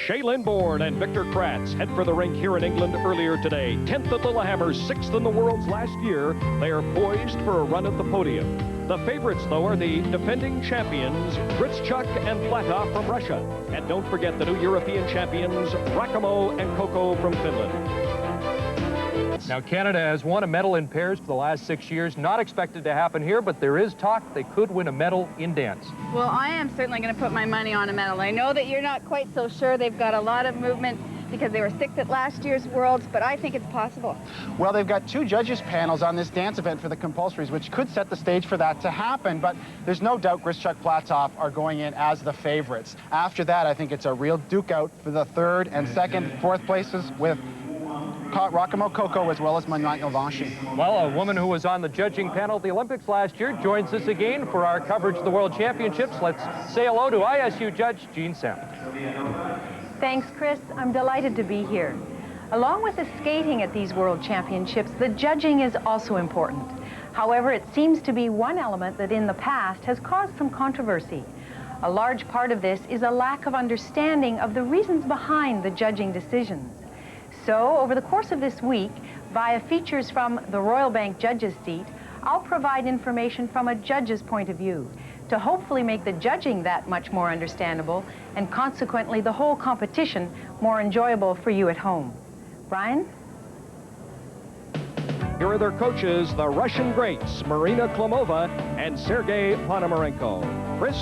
Shae-Lynn Bourne and Bourne and Kraatz head for the rink here in England earlier today. 10th at the Lillehammer, 6th in the world's last year. They are poised for a run at the podium. The favorites, though, are the defending champions, Grishuk and Platov from Russia. And don't forget the new European champions, Rahkamo and Kokko from Finland. Now, Canada has won a medal in pairs for the last 6 years. Not expected to happen here, but there is talk they could win a medal in dance. Well, I am certainly going to put my money on a medal. I know that you're not quite so sure. They've got a lot of movement because they were 6th at last year's Worlds, but I think it's possible. Well, they've got 2 judges panels on this dance event for the compulsories, which could set the stage for that to happen, but there's no doubt Grishuk Platov are going in as the favorites. After that, I think it's a real duke out for the 3rd and 2nd, 4th places with Rahkamo Kokko as well as Moniotte Lavanchy. Well, a woman who was on the judging panel at the Olympics last year joins us again for our coverage of the World Championships. Let's say hello to ISU judge Jean Senft. Thanks, Chris. I'm delighted to be here. Along with the skating at these World Championships, the judging is also important. However, it seems to be one element that in the past has caused some controversy. A large part of this is a lack of understanding of the reasons behind the judging decisions. So, over the course of this week, via features from the Royal Bank Judges' Seat, I'll provide information from a judge's point of view to hopefully make the judging that much more understandable and consequently the whole competition more enjoyable for you at home. Brian? Here are their coaches, the Russian greats, Marina and Sergei Ponomarenko. Chris?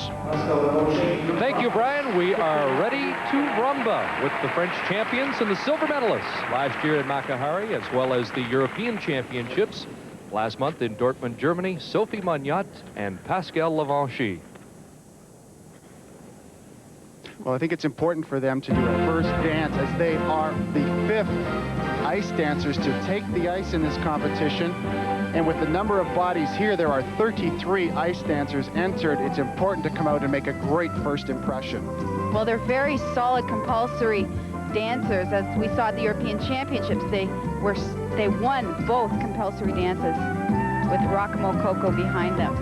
Thank you, Brian. We are ready to rumba with the French champions and the silver medalists last year in Makahari, as well as the European Championships last month in Dortmund, Germany, Sophie Moniotte and Pascal Lavanchy. Well, I think it's important for them to do a first dance, as they are the 5th ice dancers to take the ice in this competition. And with the number of bodies here, there are 33 ice dancers entered. It's important to come out and make a great first impression. Well, they're very solid compulsory dancers. As we saw at the European Championships, they won both compulsory dances with Rahkamo Kokko behind them.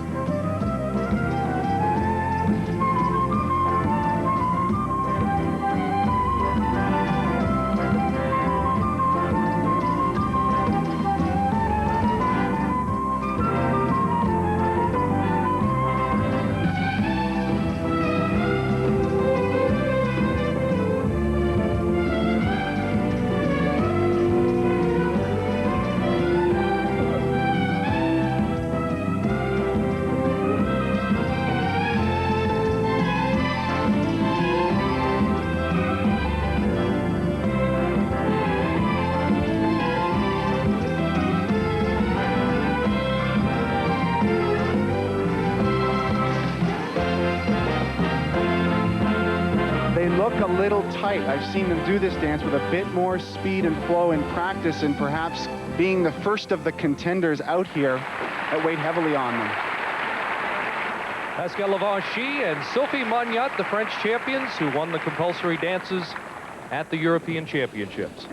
A little tight. I've seen them do this dance with a bit more speed and flow in practice, and perhaps being the first of the contenders out here, that weighed heavily on them. Pascal Lavanchy and Sophie Moniotte, the French champions who won the compulsory dances at the European Championships.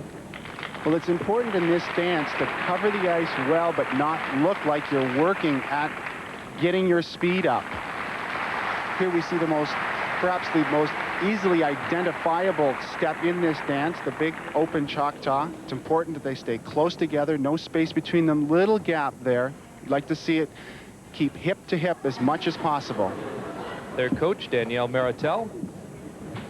Well, it's important in this dance to cover the ice well, but not look like you're working at getting your speed up. Here we see perhaps the most easily identifiable step in this dance, the big open Choctaw. It's important that they stay close together, no space between them, little gap there. You'd like to see it keep hip to hip as much as possible. Their coach, Danielle Maritel,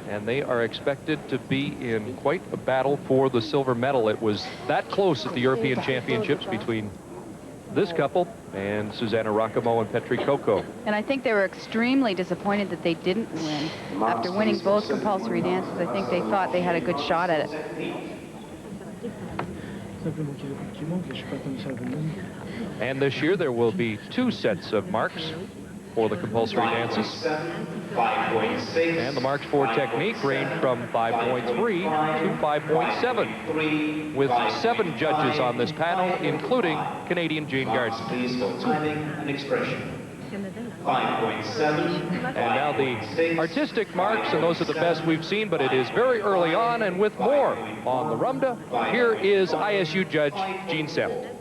and they are expected to be in quite a battle for the silver medal. It was that close at the European Championships between this couple and Susanna Rahkamo and Petri Kokko. And I think they were extremely disappointed that they didn't win. After winning both compulsory dances, I think they thought they had a good shot at it. And this year there will be 2 sets of marks for the compulsory dances. And the marks for technique range from 5.3 to 5.7, with 7 judges on this panel, including Canadian Jane Gardner. And now the artistic marks, and those are the best we've seen, but it is very early on, and with more on the Rumba, here is ISU judge Jean Senft.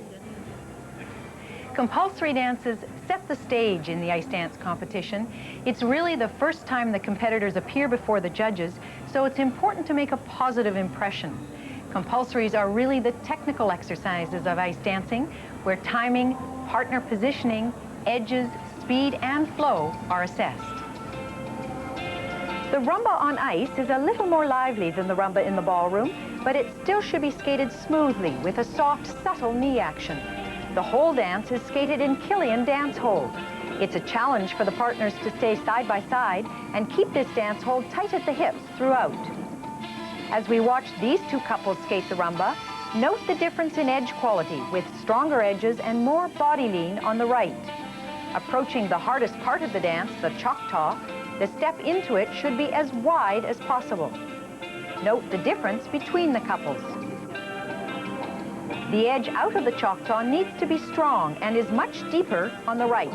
Compulsory dances set the stage in the ice dance competition. It's really the first time the competitors appear before the judges, so it's important to make a positive impression. Compulsories are really the technical exercises of ice dancing, where timing, partner positioning, edges, speed, and flow are assessed. The rumba on ice is a little more lively than the rumba in the ballroom, but it still should be skated smoothly with a soft, subtle knee action. The whole dance is skated in Killian dance hold. It's a challenge for the partners to stay side by side and keep this dance hold tight at the hips throughout. As we watch these two couples skate the rumba, note the difference in edge quality with stronger edges and more body lean on the right. Approaching the hardest part of the dance, the Choctaw, the step into it should be as wide as possible. Note the difference between the couples. The edge out of the Choctaw needs to be strong and is much deeper on the right.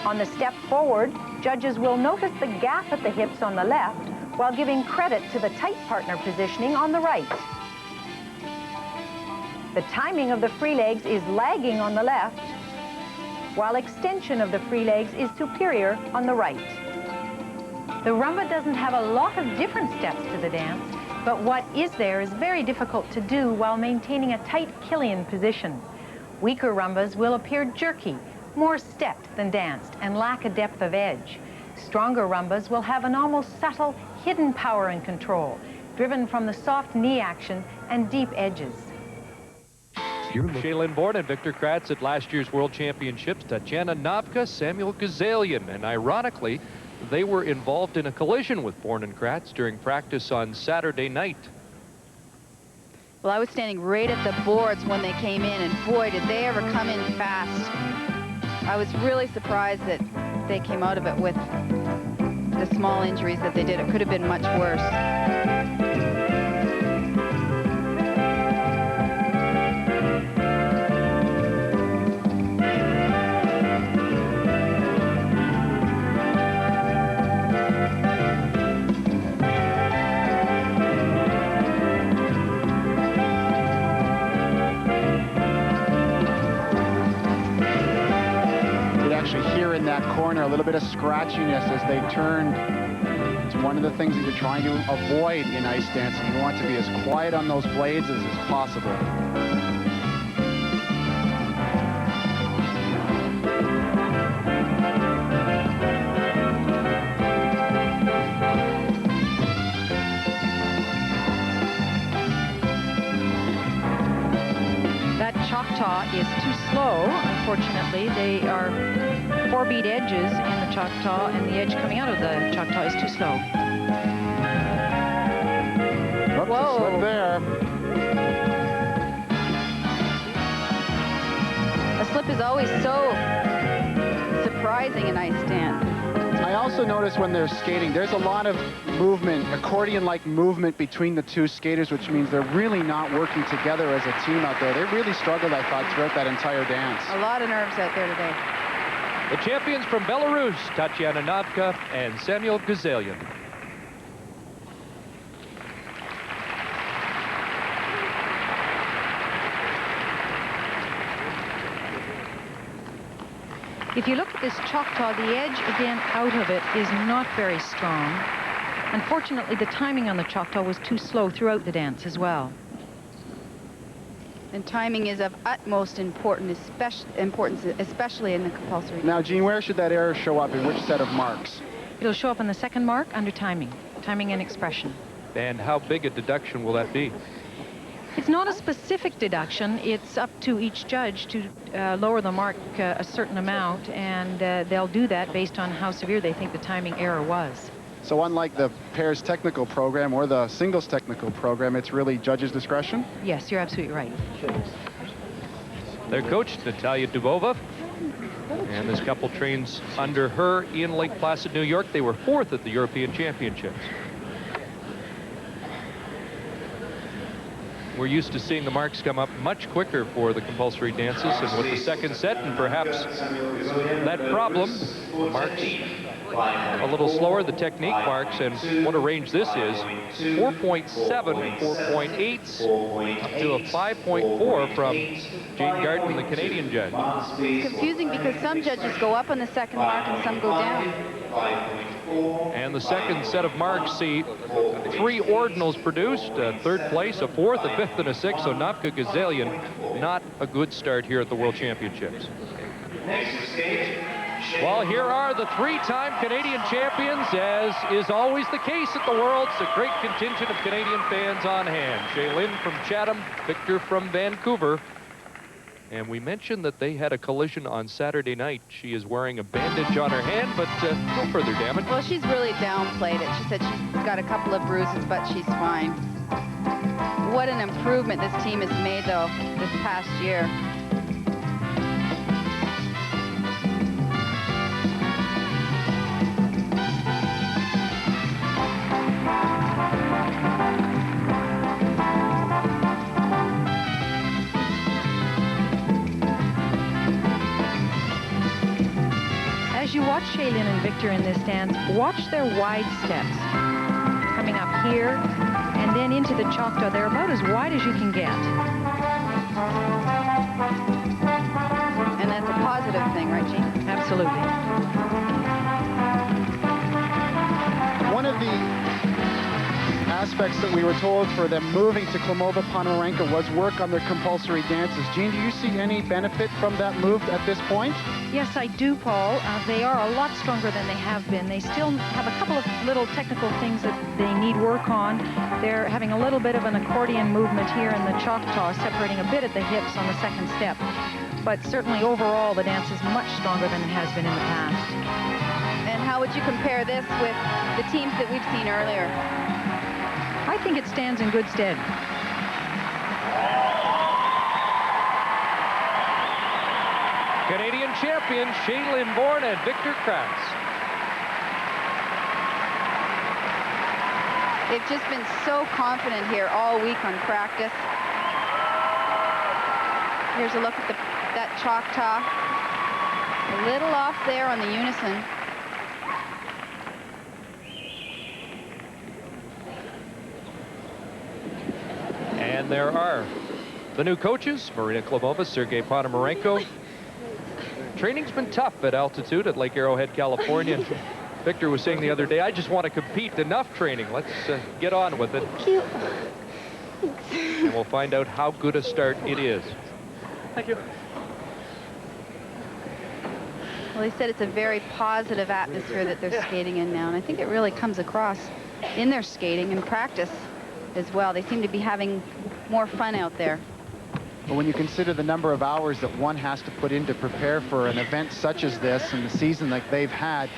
On the step forward, judges will notice the gap at the hips on the left while giving credit to the tight partner positioning on the right. The timing of the free legs is lagging on the left, while extension of the free legs is superior on the right. The rumba doesn't have a lot of different steps to the dance, but what is there is very difficult to do while maintaining a tight Killian position. Weaker rumbas will appear jerky, more stepped than danced, and lack a depth of edge. Stronger rumbas will have an almost subtle, hidden power and control, driven from the soft knee action and deep edges. Shae-Lynn Bourne and Victor Kraatz at last year's World Championships. Tatiana, Navka, Samuel Gezalyan. And ironically, they were involved in a collision with Bourne and Kraatz during practice on Saturday night. Well, I was standing right at the boards when they came in, and boy, did they ever come in fast. I was really surprised that they came out of it with the small injuries that they did. It could have been much worse. Corner, a little bit of scratchiness as they turn. It's one of the things that you're trying to avoid in ice dancing. You want to be as quiet on those blades as is possible. That Choctaw is too slow, unfortunately. They are 4-beat edges in the Choctaw, and the edge coming out of the Choctaw is too slow. Whoa. Slip there. A slip is always so surprising in ice dance. I also notice when they're skating, there's a lot of movement, accordion-like movement between the two skaters, which means they're really not working together as a team out there. They really struggled, I thought, throughout that entire dance. A lot of nerves out there today. The champions from Belarus, Tatiana, Navka, and Samuel Gezalyan. If you look at this Choctaw, the edge, again, out of it is not very strong. Unfortunately, the timing on the Choctaw was too slow throughout the dance as well. And timing is of utmost importance, especially in the compulsory. Now, Jean, where should that error show up, in which set of marks? It'll show up in the second mark under timing and expression. And how big a deduction will that be? It's not a specific deduction. It's up to each judge to lower the mark a certain amount, and they'll do that based on how severe they think the timing error was. So unlike the pairs technical program or the singles technical program, it's really judges' discretion? Yes, you're absolutely right. Their coach, Natalia Dubova, and this couple trains under her in Lake Placid, New York. They were 4th at the European Championships. We're used to seeing the marks come up much quicker for the compulsory dances, and with the second set and perhaps that problem, the marks a little slower, the technique marks, and what a range this is. 4.7, 4.8, up to a 5.4 from Jane Garden, the Canadian judge. It's confusing because some judges go up on the second mark and some go down. And the second set of marks see 3 ordinals produced, a third place, a fourth, a fifth, and a sixth. So Navka, Gezalyan, not a good start here at the World Championships. Well, here are the 3-time Canadian champions, as is always the case at the Worlds. A great contingent of Canadian fans on hand. Shae-Lynn from Chatham, Victor from Vancouver. And we mentioned that they had a collision on Saturday night. She is wearing a bandage on her hand, but no further damage. Well, she's really downplayed it. She said she's got a couple of bruises, but she's fine. What an improvement this team has made, though, this past year. As you watch Shae-Lynn and Victor in this dance, watch their wide steps. Coming up here and then into the Choctaw. They're about as wide as you can get. And that's a positive thing, right, Jean? Absolutely. One of the aspects that we were told for them moving to Klimova-Ponomarenko was work on their compulsory dances. Jean, do you see any benefit from that move at this point? Yes, I do, Paul. They are a lot stronger than they have been. They still have a couple of little technical things that they need work on. They're having a little bit of an accordion movement here in the Choctaw, separating a bit at the hips on the second step. But certainly overall, the dance is much stronger than it has been in the past. And how would you compare this with the teams that we've seen earlier? I think it stands in good stead. Canadian champion Shae-Lynn Bourne and Victor Kraatz. They've just been so confident here all week on practice. Here's a look at that Choctaw. A little off there on the unison. And there are the new coaches, Marina Klimova, Sergei Ponomarenko. Training's been tough at altitude at Lake Arrowhead, California. Victor was saying the other day, I just want to compete. Enough training. Let's get on with it. Cute. And we'll find out how good a start it is. Thank you. Well, they said it's a very positive atmosphere that they're skating in now, and I think it really comes across in their skating and practice as well. They seem to be having more fun out there. But when you consider the number of hours that one has to put in to prepare for an event such as this and the season that they've had,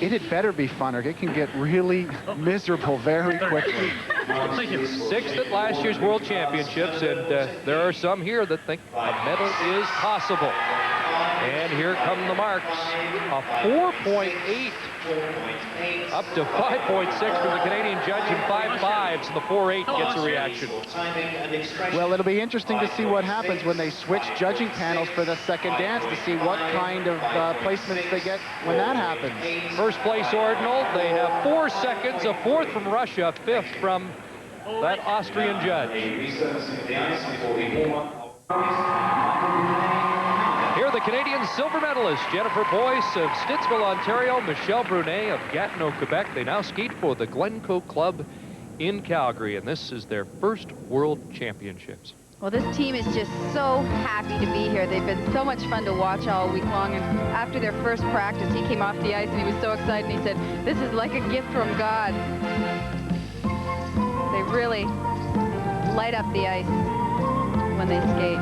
it had better be fun or it can get really miserable very quickly. Thank you. Sixth at last year's World Championships, and there are some here that think a medal is possible. And here come the marks. A 4.8 up to 5.6 from the Canadian judge and 5.5s, and the 4.8 gets a reaction. Well, it'll be interesting to see what happens when they switch judging panels for the second dance to see what kind of placements they get when that happens. First place ordinal, they have 4 seconds, a fourth from Russia, fifth from that Austrian judge. Here are the Canadian silver medalists, Jennifer Boyce of Stittsville, Ontario, Michel Brunet of Gatineau, Quebec. They now skate for the Glencoe Club in Calgary, and this is their first World Championships. Well, this team is just so happy to be here. They've been so much fun to watch all week long, and after their first practice, he came off the ice and he was so excited, and he said, this is like a gift from God. They really light up the ice when they skate.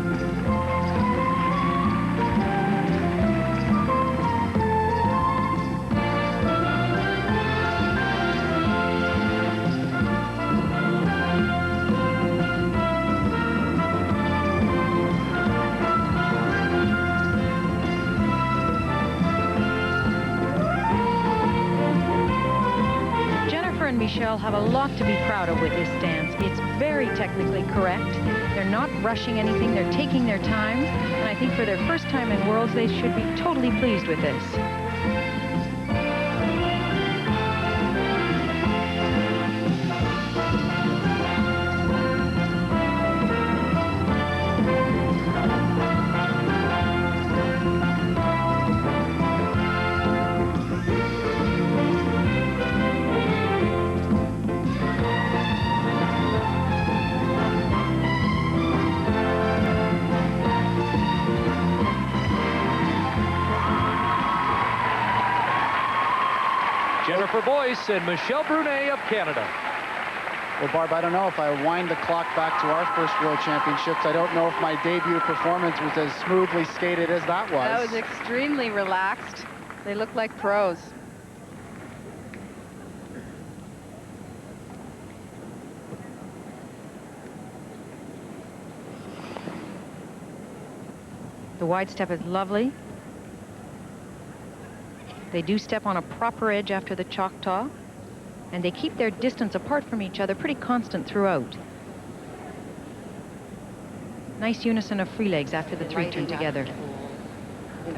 Michel have a lot to be proud of with this dance. It's very technically correct. They're not rushing anything. They're taking their time. And I think for their first time in Worlds, they should be totally pleased with this. Boyce and Michel Brunet of Canada. Well, Barb, I don't know if I wind the clock back to our first World Championships. I don't know if my debut performance was as smoothly skated as that was. That was extremely relaxed. They look like pros. The wide step is lovely. They do step on a proper edge after the Choctaw, and they keep their distance apart from each other pretty constant throughout. Nice unison of free legs after the three turn together.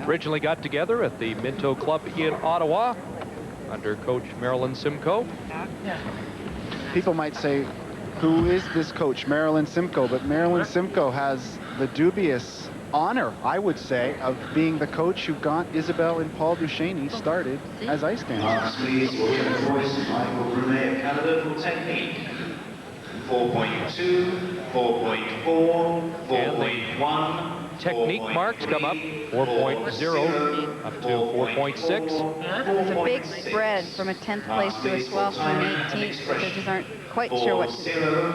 Originally got together at the Minto Club in Ottawa under coach Marilyn Simcoe. People might say, who is this coach, Marilyn Simcoe? But Marilyn Simcoe has the dubious honor, I would say, of being the coach who got Isabelle and Paul Duchesne started as ice dancers. Please, Michael Brunet of Canada for technique. 4.2, 4.4, 4.1. Technique marks come up 4.0 up to 4.6. It's a big spread from a 10th place to a 12th and an 18th. Judges aren't quite sure what to do.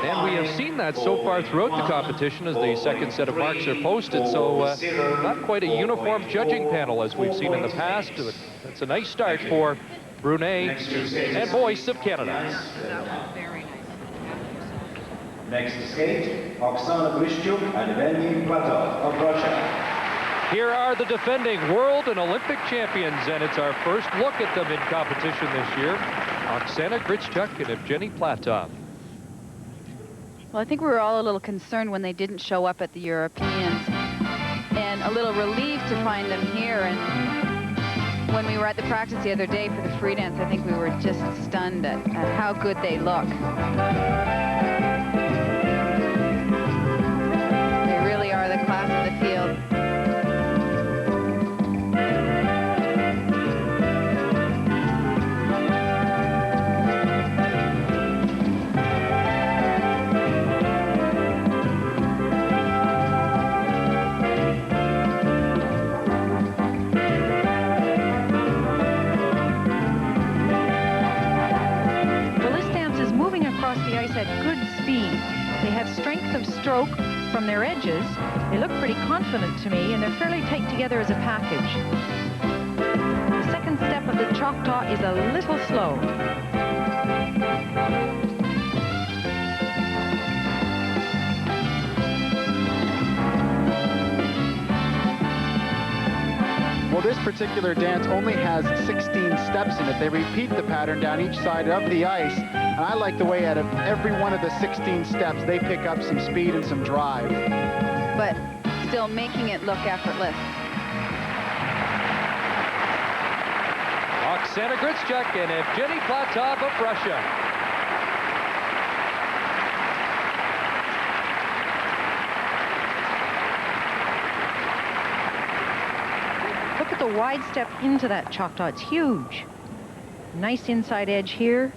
And we have seen that so far throughout the competition as the second set of marks are posted. So not quite a uniform judging panel as we've seen in the past. That's a nice start for Brunet and Boyce of Canada. Next to skate, Oksana Grishuk and Evgeny Platov of Russia. Here are the defending world and Olympic champions, and it's our first look at them in competition this year. Oksana Grishuk and Evgeny Platov. Well, I think we were all a little concerned when they didn't show up at the Europeans, and a little relieved to find them here. And when we were at the practice the other day for the free dance, I think we were just stunned at how good they look. They really are the class of the field. At good speed. They have strength of stroke from their edges. They look pretty confident to me, and they're fairly tight together as a package. The second step of the Choctaw is a little slow. Well, this particular dance only has 16 steps in it. They repeat the pattern down each side of the ice. And I like the way out of every one of the 16 steps, they pick up some speed and some drive. But still making it look effortless. Oksana Grishuk and Evgeny Platov of Russia. Look at the wide step into that Choctaw. It's huge. Nice inside edge here.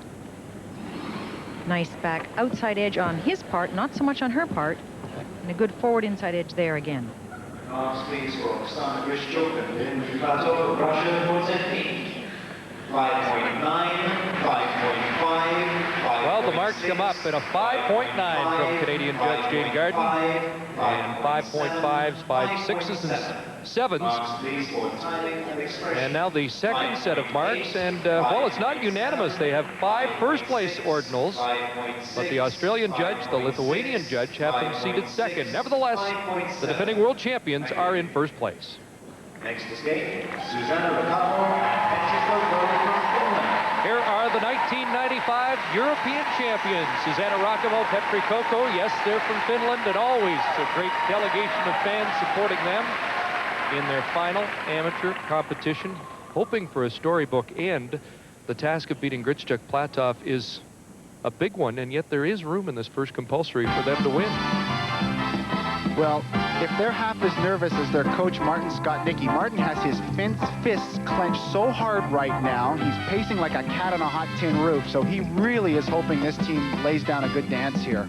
Nice back outside edge on his part, not so much on her part. And a good forward inside edge there again. Please for Oksana Grishuk and Evgeny Platov of Russia for technique. 5.9, 5.5, Well, the marks come up at a 5.9 from Canadian judge Jane Garden, and 5.5s, 5.6s, and 7s. And now the second set of marks, and well, it's not unanimous. They have 5 first-place ordinals, but the Australian judge, the Lithuanian judge, have them seated second. Nevertheless, the defending world champions are in first place. Next to skate, Susanna Rahkamo Petri Kokko from Finland. Here are the 1995 European champions, Susanna Rahkamo Petri Kokko. Yes, they're from Finland, and always a great delegation of fans supporting them in their final amateur competition, hoping for a storybook end. The task of beating Grishuk Platov is a big one, and yet there is room in this first compulsory for them to win. Well, if they're half as nervous as their coach, Martin Scott-Nicky, Martin has his fists clenched so hard right now, he's pacing like a cat on a hot tin roof, so he really is hoping this team lays down a good dance here.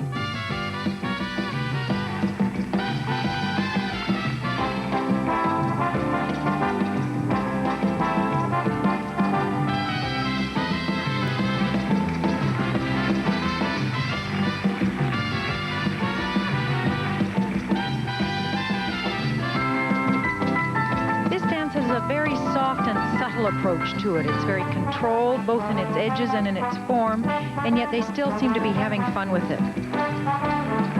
gentle approach to it. It's very controlled, both in its edges and in its form, and yet they still seem to be having fun with it.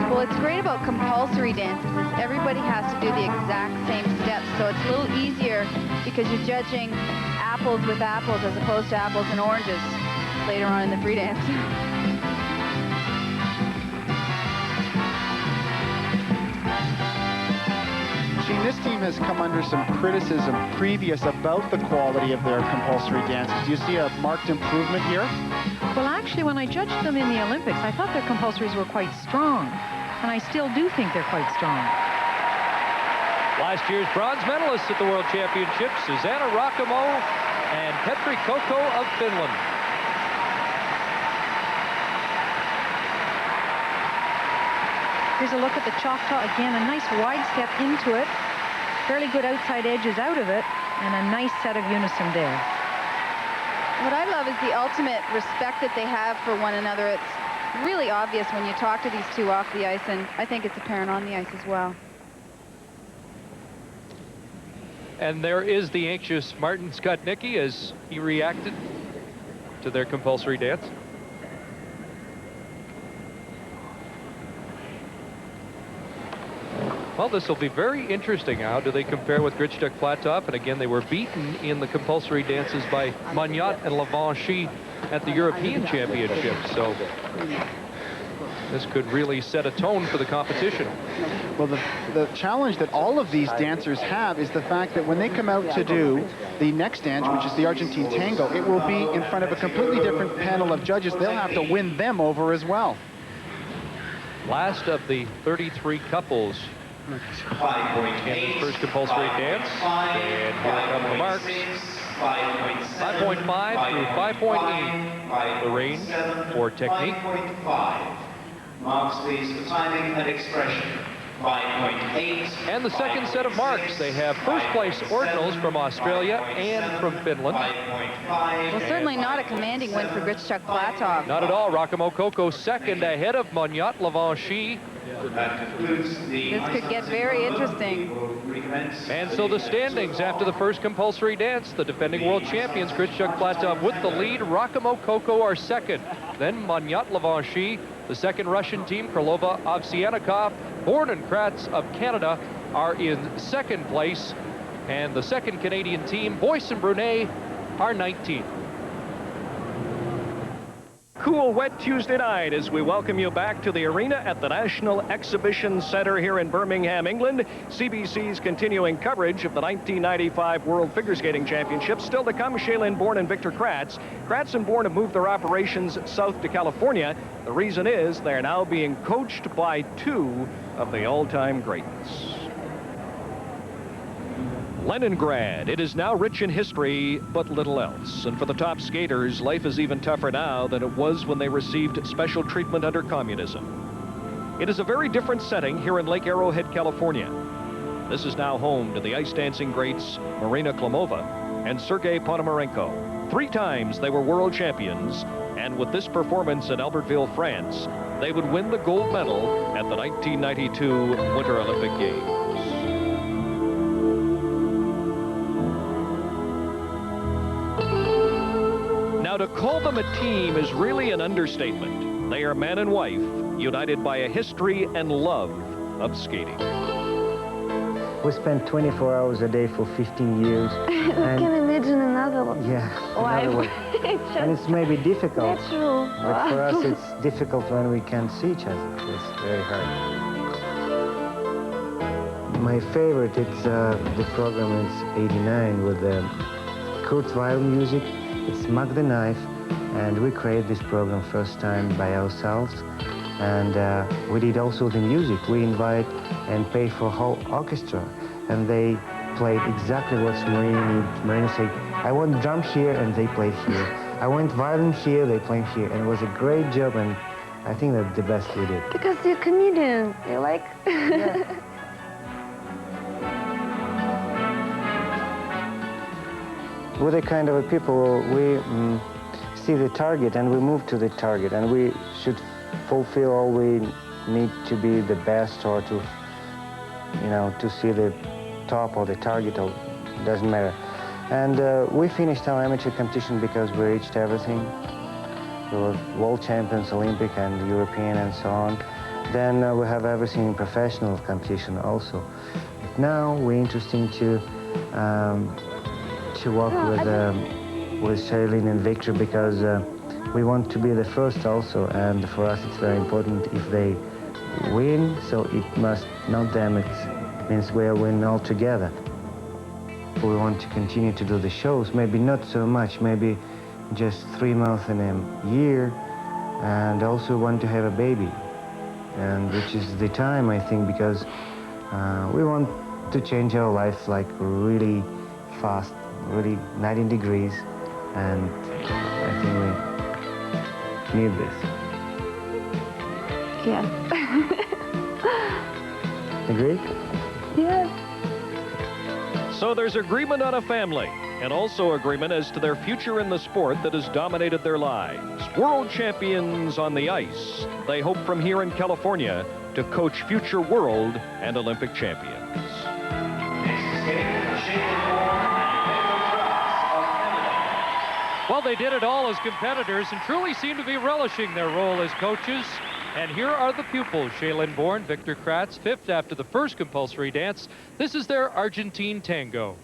Well, what's great about compulsory dances is everybody has to do the exact same steps, so it's a little easier because you're judging apples with apples as opposed to apples and oranges later on in the free dance. Jean, this team has come under some criticism previous about the quality of their compulsory dances. Do you see a marked improvement here? Well, actually, when I judged them in the Olympics, I thought their compulsories were quite strong, and I still do think they're quite strong. Last year's bronze medalists at the World Championships, Susanna Rahkamo and Petri Kokko of Finland. Here's a look at the Choctaw. Again, a nice wide step into it. Fairly good outside edges out of it, and a nice set of unison there. What I love is the ultimate respect that they have for one another. It's really obvious when you talk to these two off the ice, and I think it's apparent on the ice as well. And there is the anxious Martin Skotnicki as he reacted to their compulsory dance. Well, this will be very interesting. How do they compare with Grishuk and Platov? And again, they were beaten in the compulsory dances by Moniotte and Lavanchy at the European Championships. So this could really set a tone for the competition. Well, the challenge that all of these dancers have is the fact that when they come out to do the next dance, which is the Argentine Tango, it will be in front of a completely different panel of judges. They'll have to win them over as well. Last of the 33 couples in this first compulsory dance. And here come the marks. 5.5 through 5.8, the range for technique. 5.5. Marks please for timing and expression. 5.8. And the second set of marks, they have first place ordinals from Australia and from Finland. 5.5. Well, certainly not a commanding win for Grishuk Platov. Not at all. Rahkamo Kokko second ahead of Moniotte Lavanchy. That concludes the This could get very interesting. And so the standings after the first compulsory dance, the defending world champions Grishuk and Platov with the lead. Rahkamo Kokko are second. Then Moniotte Lavanchy, the second Russian team, Krylova Ovsyannikov, Bourne and Kraatz of Canada are in second place. And the second Canadian team, Boyce and Brunet, are 19th. Cool, wet Tuesday night as we welcome you back to the arena at the National Exhibition Center here in Birmingham, England. CBC's continuing coverage of the 1995 World Figure Skating Championships. Still to come, Shae-Lynn, Bourne, and Victor Kraatz. Kraatz and Bourne have moved their operations south to California. The reason is they're now being coached by two of the all-time greats. Leningrad, it is now rich in history, but little else. And for the top skaters, life is even tougher now than it was when they received special treatment under communism. It is a very different setting here in Lake Arrowhead, California. This is now home to the ice dancing greats Marina Klimova and Sergei Ponomarenko. 3 times they were world champions, and with this performance in Albertville, France, they would win the gold medal at the 1992 Winter Olympic Games. Now, to call them a team is really an understatement. They are man and wife, united by a history and love of skating. We spent 24 hours a day for 15 years. I can imagine another one. Yeah, another one. And it's maybe difficult. Natural. But for us, it's difficult when we can't see each other. It's very hard. My favorite, it's the program is 89 with the Kurzweil music. It's Smack the Knife, and we created this program first time by ourselves. And we did also the music. We invite and pay for whole orchestra, and they played exactly what Marina needs. Marina said, I want drum here, and they played here. I want violin here, they played here, and it was a great job, and I think that's the best we did. Because you're a comedian, you like? Yeah. We're the kind of people, we see the target and we move to the target, and we should fulfill all we need to be the best, or to, you know, to see the top or the target, or doesn't matter. And we finished our amateur competition because we reached everything. We were world champions, Olympic and European and so on. Then we have everything in professional competition also. But now we're interested to work with Shae-Lynn and Victor because we want to be the first also, and for us it's very important if they win, so it must not them, it means we are winning all together. We want to continue to do the shows, maybe not so much, maybe just 3 months in a year, and also want to have a baby, and which is the time, I think, because we want to change our life like really fast, really 90 degrees, and I think we need this. Yes. Agreed? Yes. So there's agreement on a family, and also agreement as to their future in the sport that has dominated their lives. World champions on the ice. They hope from here in California to coach future world and Olympic champions. Well, they did it all as competitors and truly seem to be relishing their role as coaches. And here are the pupils, Shae-Lynn born, Victor Kraatz, 5th after the first compulsory dance. This is their Argentine Tango.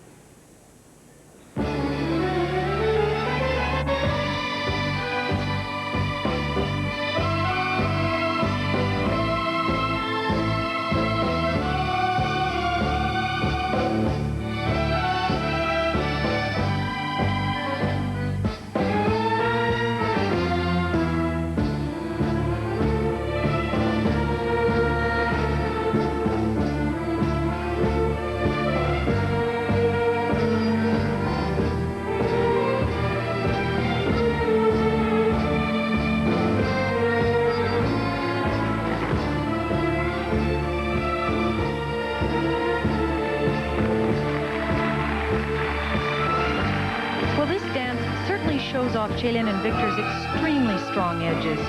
Shows off Shae-Lynn and Victor's extremely strong edges.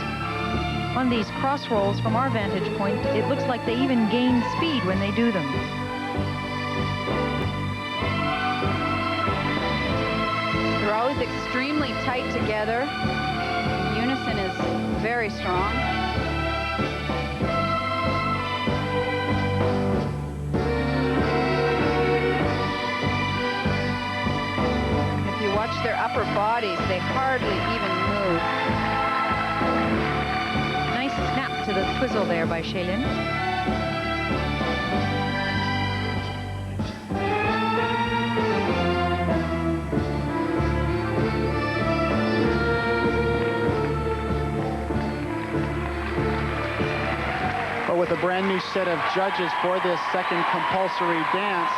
On these cross rolls from our vantage point, it looks like they even gain speed when they do them. They're always extremely tight together. Unison is very strong. Watch their upper bodies, they hardly even move. Nice snap to the twizzle there by Shae-Lynn. But with a brand new set of judges for this second compulsory dance,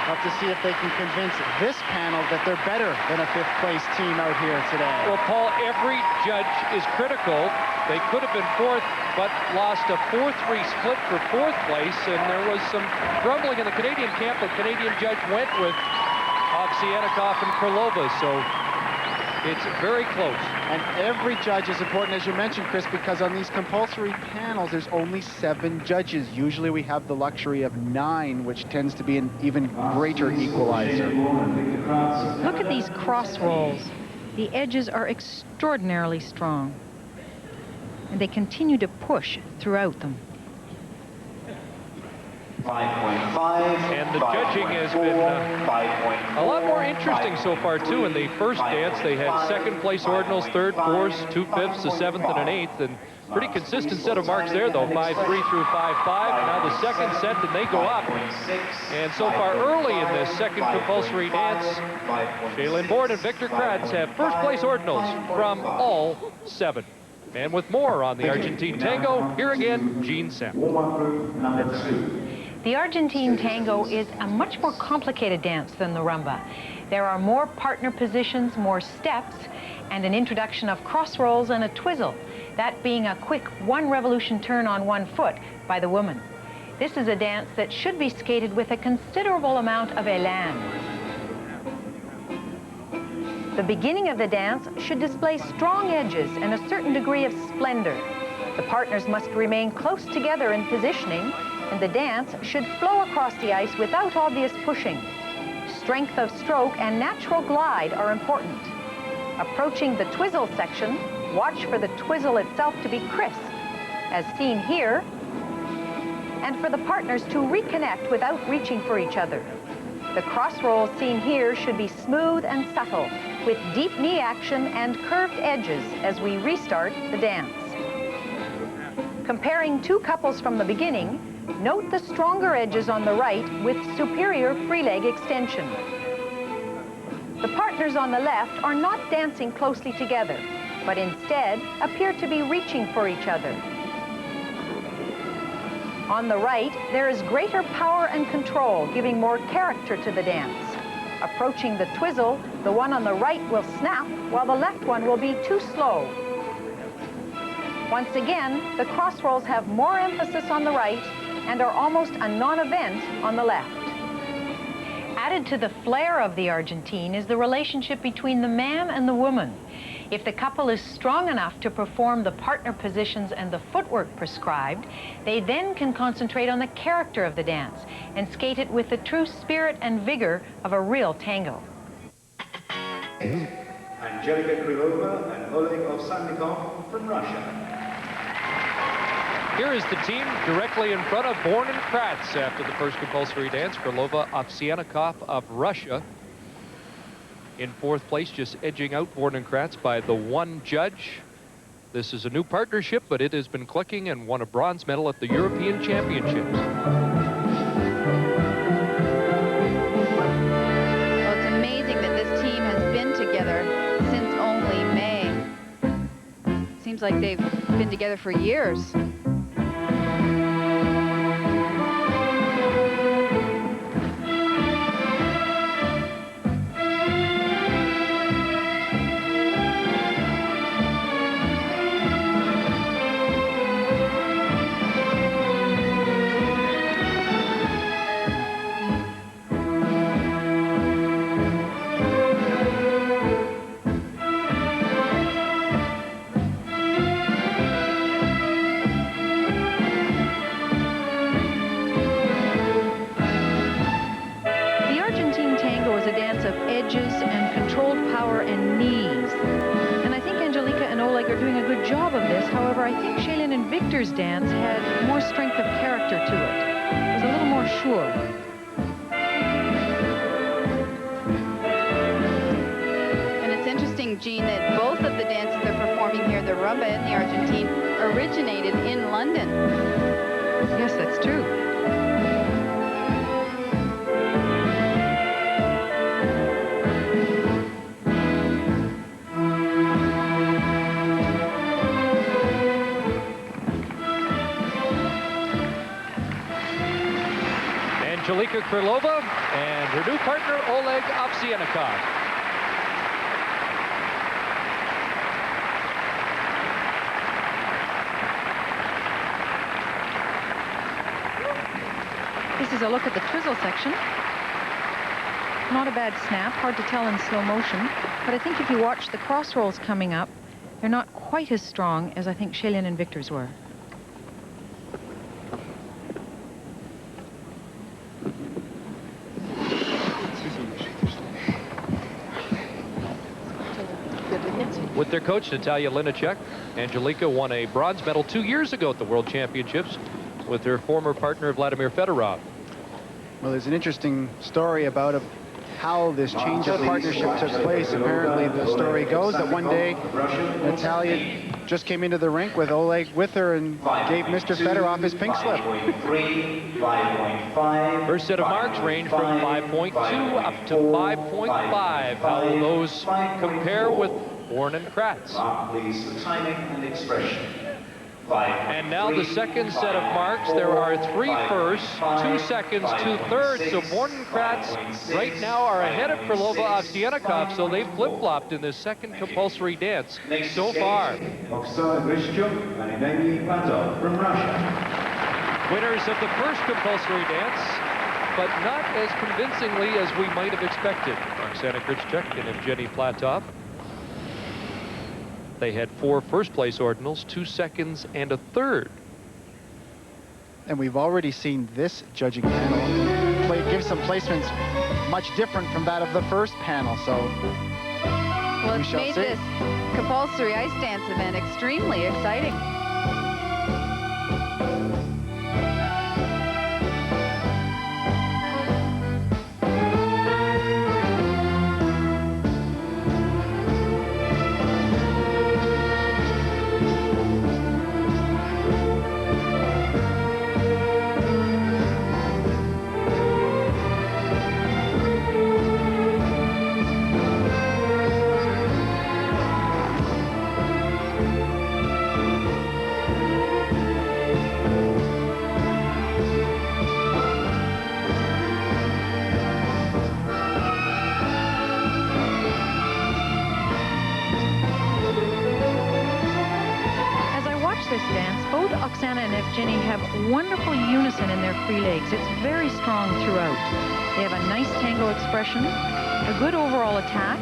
we'll have to see if they can convince this panel that they're better than a 5th place team out here today. Well, Paul, every judge is critical. They could have been 4th, but lost a 4-3 split for 4th place, and there was some grumbling in the Canadian camp. The Canadian judge went with Ovsianikov and Krylova, so it's very close. And every judge is important, as you mentioned, Chris, because on these compulsory panels, there's only 7 judges. Usually we have the luxury of 9, which tends to be an even greater equalizer. Look at these cross rolls. The edges are extraordinarily strong, and they continue to push throughout them. 5.5. And the judging has been a lot more interesting so far, too. In the first dance, they had 2nd place ordinals, 3rd, 4th, 2 5ths, a 7th, and an 8th. And pretty consistent set of marks there, though, 5-3 through 5-5. Now the second set, and they go up. And so far early in this second compulsory dance, Shae-Lynn Bourne and Victor Kraatz have 1st place ordinals from all 7. And with more on the Argentine Tango, here again, Jean Senft. The Argentine Tango is a much more complicated dance than the rumba. There are more partner positions, more steps, and an introduction of cross rolls and a twizzle, that being a quick 1 revolution turn on 1 foot by the woman. This is a dance that should be skated with a considerable amount of élan. The beginning of the dance should display strong edges and a certain degree of splendor. The partners must remain close together in positioning, and the dance should flow across the ice without obvious pushing. Strength of stroke and natural glide are important. Approaching the twizzle section, watch for the twizzle itself to be crisp, as seen here, and for the partners to reconnect without reaching for each other. The cross rolls seen here should be smooth and subtle, with deep knee action and curved edges as we restart the dance. Comparing two couples from the beginning, note the stronger edges on the right with superior free leg extension. The partners on the left are not dancing closely together, but instead appear to be reaching for each other. On the right, there is greater power and control, giving more character to the dance. Approaching the twizzle, the one on the right will snap, while the left one will be too slow. Once again, the cross rolls have more emphasis on the right and are almost a non-event on the left. Added to the flair of the Argentine is the relationship between the man and the woman. If the couple is strong enough to perform the partner positions and the footwork prescribed, they then can concentrate on the character of the dance and skate it with the true spirit and vigor of a real tango. Angelica Krylova and Oleg Ovsyannikov from Russia. Here is the team directly in front of Bourne and Kraatz after the first compulsory dance. Krylova Ovsyannikov of Russia in fourth place, just edging out Bourne and Kraatz by the one judge. This is a new partnership, but it has been clicking and won a bronze medal at the European Championships. Well, it's amazing that this team has been together since only May. Seems like they've been together for years. Dance had more strength of character to it. It was a little more sure. And it's interesting, Jean, that both of the dances they're performing here, the rumba and the Argentine, originated in London. Yes, that's true. Angelica Krylova and her new partner, Oleg Ovsyannikov. This is a look at the twizzle section. Not a bad snap, hard to tell in slow motion, but I think if you watch the cross rolls coming up, they're not quite as strong as I think Shae-Lynn and Victor's were. With their coach, Natalia Linacek, Angelica won a bronze medal 2 years ago at the World Championships with her former partner, Vladimir Fedorov. Well, there's an interesting story about how this change of partnership took place. Apparently, the story goes that one day, Natalia just came into the rink with Oleg with her and gave Mr. Fedorov his pink slip. First set of marks range from 5.2 up to 5.5. How will those compare with Bourne and Kraatz? And now the second set of marks. There are 3 firsts, 2 seconds, 2 thirds. So Bourne and Kraatz right now are ahead of Krylova Ovsyannikov, so they've flip-flopped in this second compulsory dance so far. Oksana Grishuk and Evgeny Platov from Russia. Winners of the first compulsory dance, but not as convincingly as we might have expected. Oksana Grishuk and Evgeny Platov. They had 4 first-place ordinals, 2 seconds, and a third. And we've already seen this judging panel give some placements much different from that of the first panel. So well, it's made this compulsory ice dance event extremely exciting. Oksana and Evgeny have wonderful unison in their free legs. It's very strong throughout. They have a nice tango expression, a good overall attack.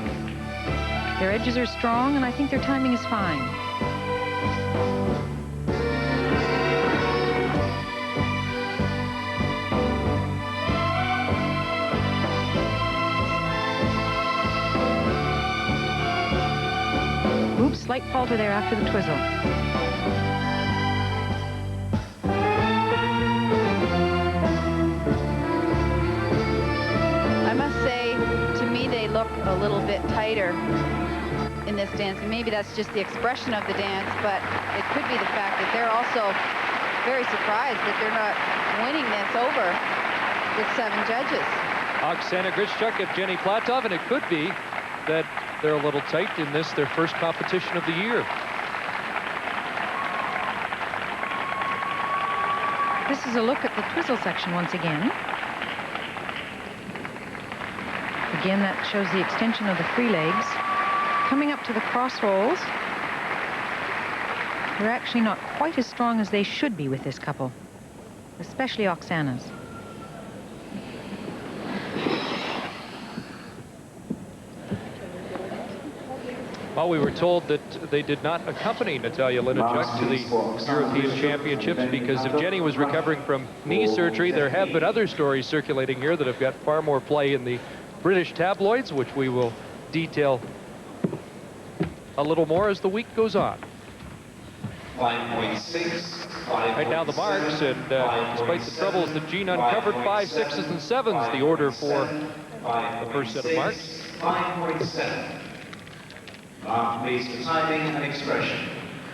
Their edges are strong, and I think their timing is fine. Oops, slight falter there after the twizzle. Look a little bit tighter in this dance, and maybe that's just the expression of the dance, but it could be the fact that they're also very surprised that they're not winning this over with 7 judges. Oksana Grishuk, Evgeny Platov, and it could be that they're a little tight in this, their first competition of the year. This is a look at the twizzle section once again. Again, that shows the extension of the free legs. Coming up to the cross rolls, they're actually not quite as strong as they should be with this couple, especially Oksana's. Well, we were told that they did not accompany Natalia Linacek to the European Championships because Evgeny was recovering from knee surgery. There have been other stories circulating here that have got far more play in the British tabloids, which we will detail a little more as the week goes on. 5.6. Right now the marks, and despite the troubles that Jean uncovered, 5, 6s, and 7s, the order for the first set of marks. 5.7. Mark, please, for timing and expression.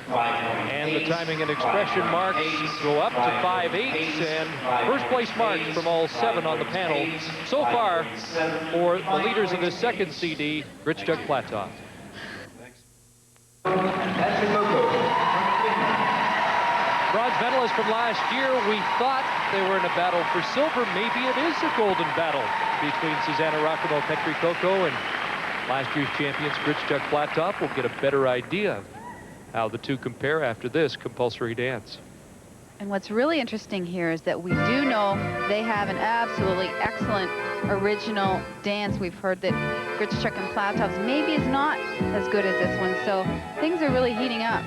5.8. And the timing and expression marks go up to 5.8s, and first place marks from all 7 on the panel so far for the leaders of this second CD, Grishuk and Platov. Bronze medalists from last year, we thought they were in a battle for silver. Maybe it is a golden battle between Susanna Rahkamo Petri Kokko and last year's champions Grishuk and Platov. We'll get a better idea of how the two compare after this compulsory dance. And what's really interesting here is that we do know they have an absolutely excellent original dance. We've heard that Grishuk and Platov's maybe is not as good as this one, so things are really heating up.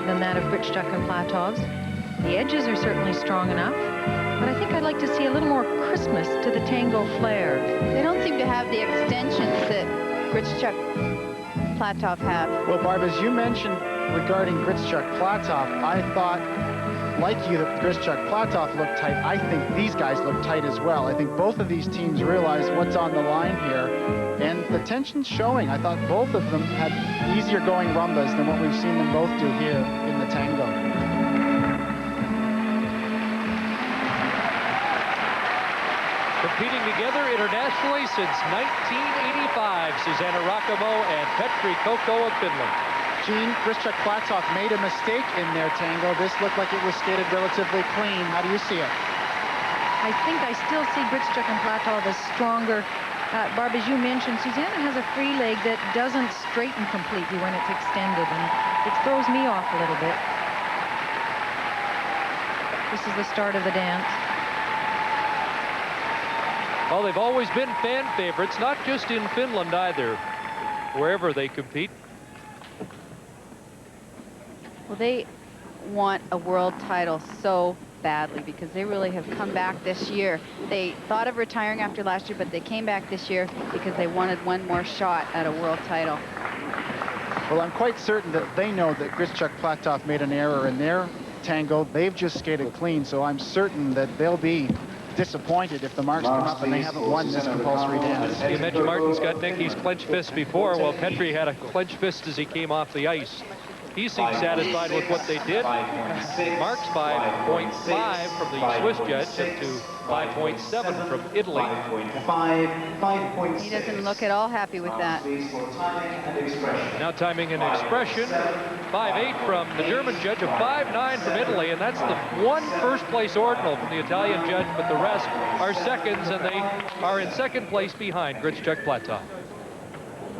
Than that of Grishuk and Platov's. The edges are certainly strong enough, but I think I'd like to see a little more Christmas to the tango flair. They don't seem to have the extensions that Grishuk Platov have. Well, Barb, as you mentioned regarding Grishuk Platov, I thought, like you, that Grishuk Platov looked tight. I think these guys look tight as well. I think both of these teams realize what's on the line here, and the tension's showing. I thought both of them had easier going rumbas than what we've seen them both do here in the tango. competing together internationally since 1985. Susanna Rahkamo and Petri Kokko of Finland. Jean, Grishuk Platov made a mistake in their tango. This looked like it was skated relatively clean. How do you see it? I think I still see Grishuk and Platov as stronger. Barb, as you mentioned, Susanna has a free leg that doesn't straighten completely when it's extended, and it throws me off a little bit. This is the start of the dance. Well, they've always been fan favorites, not just in Finland either, wherever they compete. Well, they want a world title so badly because they really have come back this year. They thought of retiring after last year, but they came back this year because they wanted one more shot at a world title. Well, I'm quite certain that they know that Grishuk Platov made an error in their tango. They've just skated clean, so I'm certain that they'll be disappointed if the marks come up and they haven't won this compulsory dance. You mentioned Martin's got Nicky's clenched fist before. Well, Petri had a clenched fist as he came off the ice. He seemed satisfied with what they did. Marks 5.5 from the Swiss judge up to 5.7 from Italy. He doesn't look at all happy with that. Now timing and expression. 5.8 from the German judge, a 5.9 from Italy, and that's the one first-place ordinal from the Italian judge, but the rest are seconds, and they are in second place behind Grishuk Platov.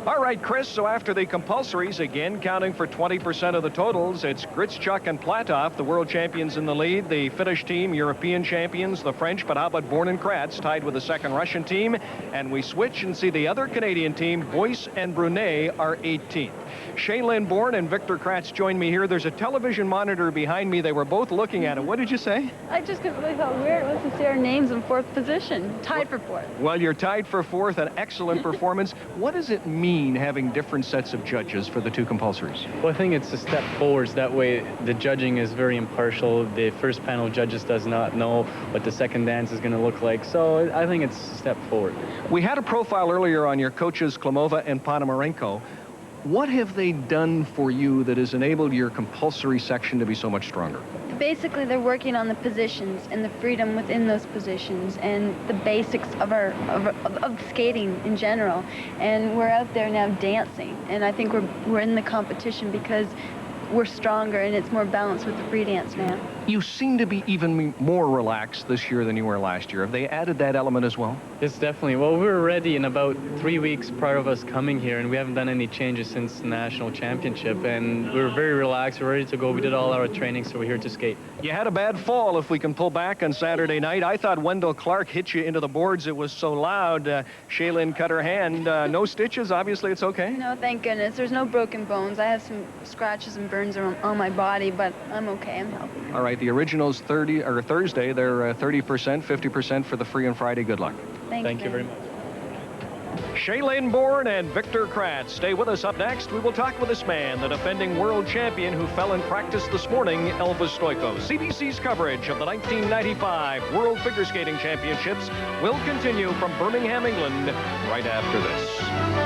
All right, Chris, so after the compulsories, again counting for 20% of the totals, it's Grishuk and Platov, the world champions in the lead. The Finnish team, European champions, the French, but how about Bourne and Kraatz, tied with the second Russian team? And we switch and see the other Canadian team, Boyce and Brunet, are 18th. Shae-Lynn Bourne and Victor Kraatz join me here. There's a television monitor behind me. They were both looking at it. What did you say? I just really felt weird it was to see our names in fourth position, tied for fourth. Well, you're tied for fourth, an excellent performance. What does it mean having different sets of judges for the two compulsories? Well, I think it's a step forwards. That way the judging is very impartial. The first panel judges does not know what the second dance is going to look like. So I think it's a step forward. We had a profile earlier on your coaches, Klimova and Ponomarenko. What have they done for you that has enabled your compulsory section to be so much stronger? Basically, they're working on the positions and the freedom within those positions and the basics of of skating in general. And we're out there now dancing, and I think we're in the competition because we're stronger and it's more balanced with the free dance now. You seem to be even more relaxed this year than you were last year. Have they added that element as well? Yes, definitely. Well, we were ready in about 3 weeks prior of us coming here, and we haven't done any changes since the national championship, and we were very relaxed. We're ready to go. We did all our training, so we're here to skate. You had a bad fall, if we can pull back on Saturday night. I thought Wendell Clark hit you into the boards. It was so loud. Shae-Lynn cut her hand. No stitches. Obviously, it's okay. No, thank goodness. There's no broken bones. I have some scratches and burns on my body, but I'm okay. I'm healthy. All right, the originals Thursday, they're 30%, 50% for the free on Friday. Good luck. Thank you very much. Shae-Lynn Bourne and Victor Kraatz. Stay with us. Up next, we will talk with this man, the defending world champion who fell in practice this morning, Elvis Stojko. CBC's coverage of the 1995 World Figure Skating Championships will continue from Birmingham, England, right after this.